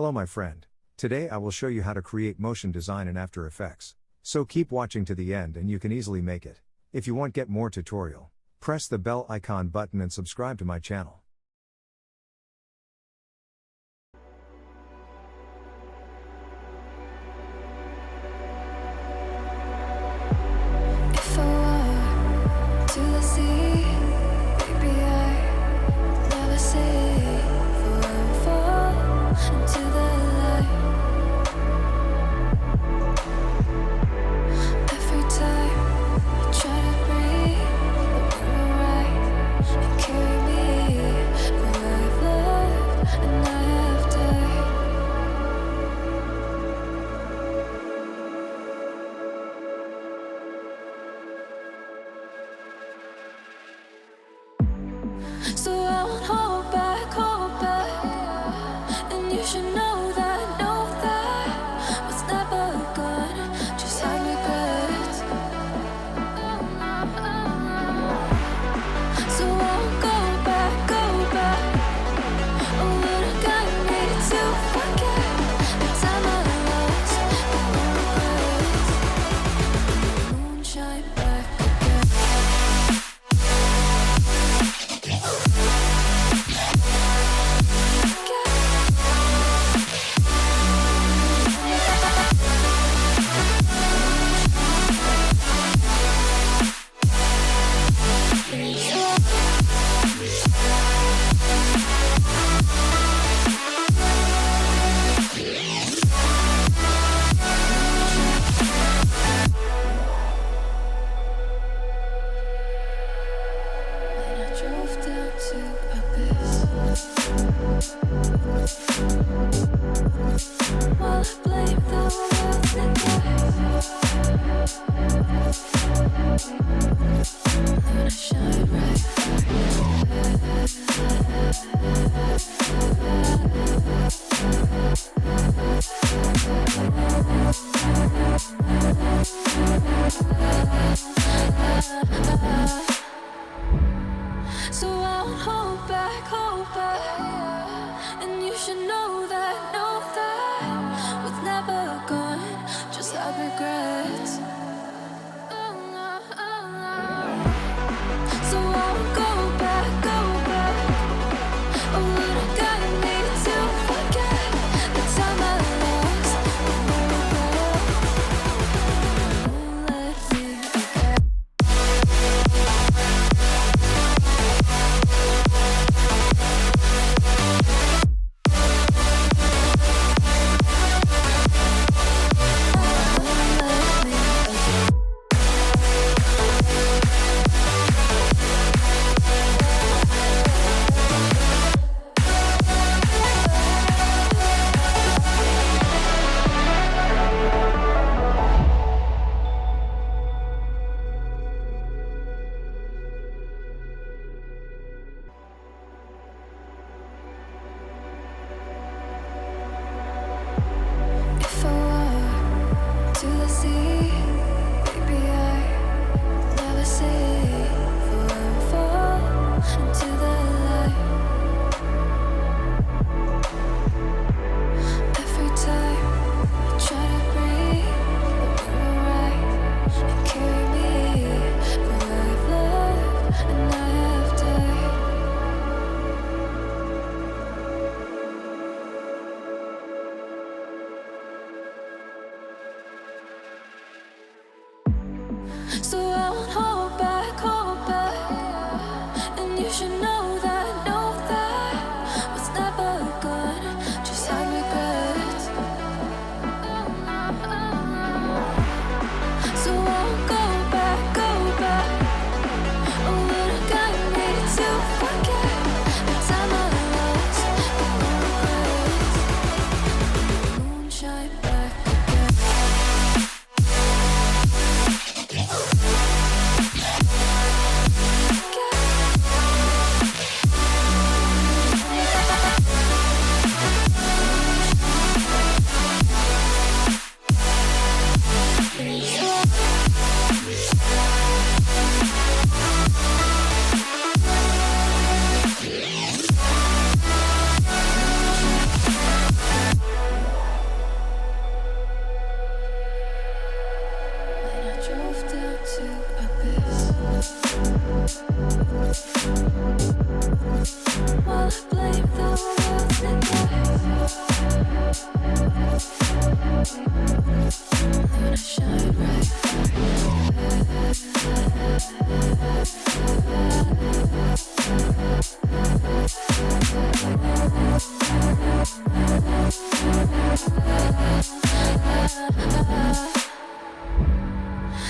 Hello my friend. Today I will show you how to create motion design in After Effects. So keep watching to the end and you can easily make it. If you want get more tutorial, press the bell icon button and subscribe to my channel. If I walk to the sea, maybe I never say fall into the light. Every time I try to breathe, the wind will rise and carry me where I've loved and I have died. So I won't hold back, and you should know that was never good, just had regrets. So I won't go back, oh, but I got me to forget the time I lost, the regrets. Moonshine back again. When I drove down to Abyss, while I blame the world and then I shine right. So I won't hold back, and you should know that was never gone, just had regrets. So I won't go back, oh, but I got me to forget the time I lost, won't let me forget. While I blame the world's neglect, Luna shine bright.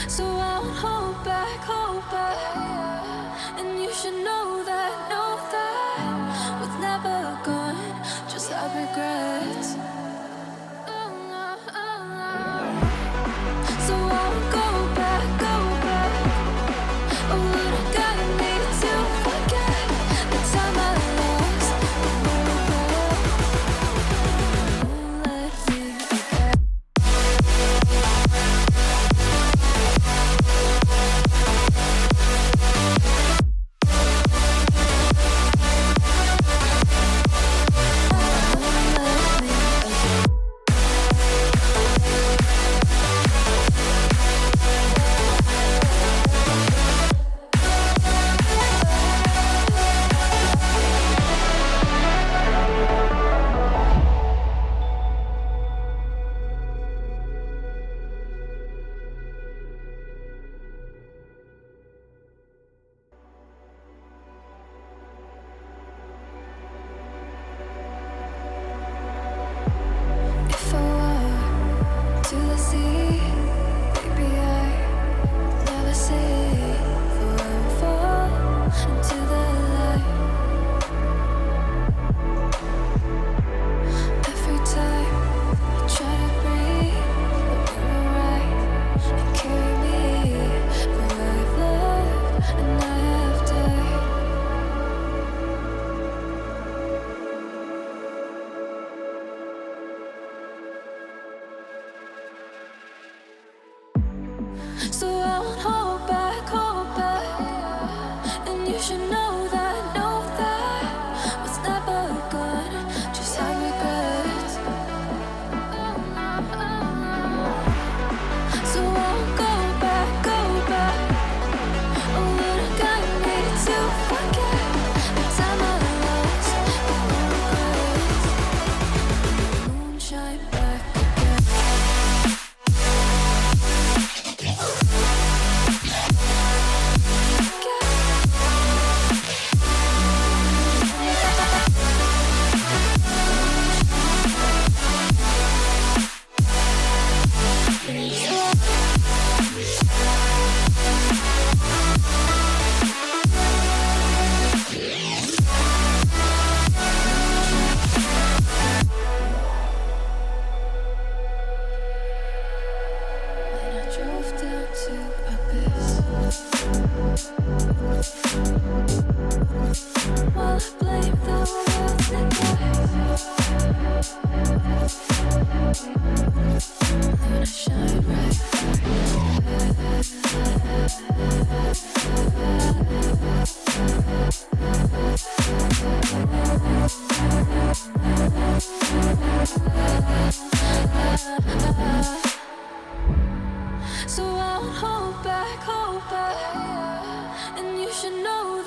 So I won't hold back, and you should know that what's never gone, just have regrets. So I won't go back. Oh, Lord, I gotta need to forget the time I lost. Won't let me forget. If I walk to the sea, baby, I never say forever fall into the light. Every time I try to breathe, but you were right and carry me where I've loved and I have died. So I won't hold back, and you should know that what's never gone, just have regrets. So I won't go back. Oh, Lord, I gotta need to forget the time I lost. Moonshine back again. When I drove down to abyss, while I blame the world's neglect, Luna shine bright. So I won't hold back, and you should know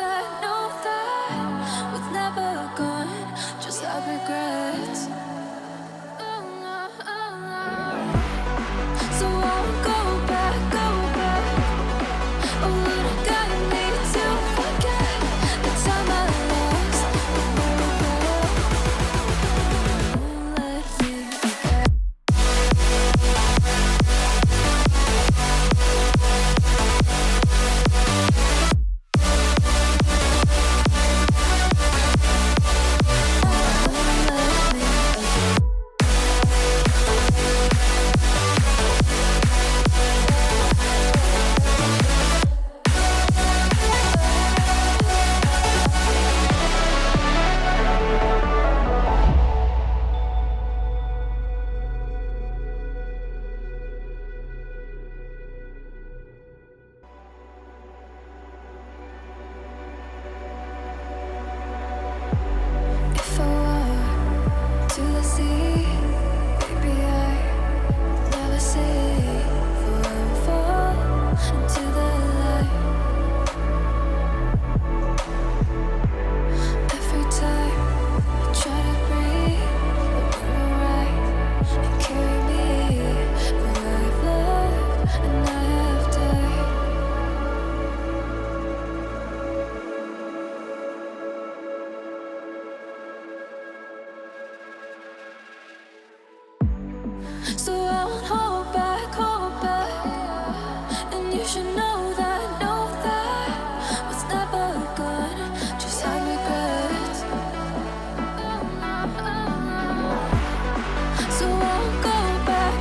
won't hold back, and you should know that what's never good just had regrets. So I won't go back.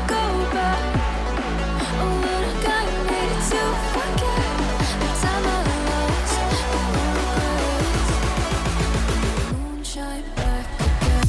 Oh, would've got me to forget the time I lost with no regrets. Moonshine back again.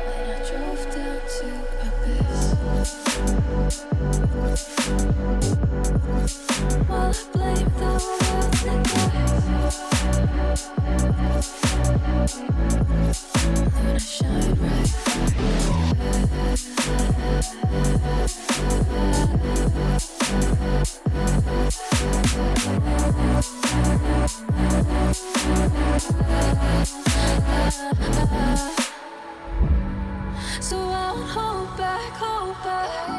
When I drove down to Abyss, while I blamed the world's neglect, Luna shine right back. So I won't hold back.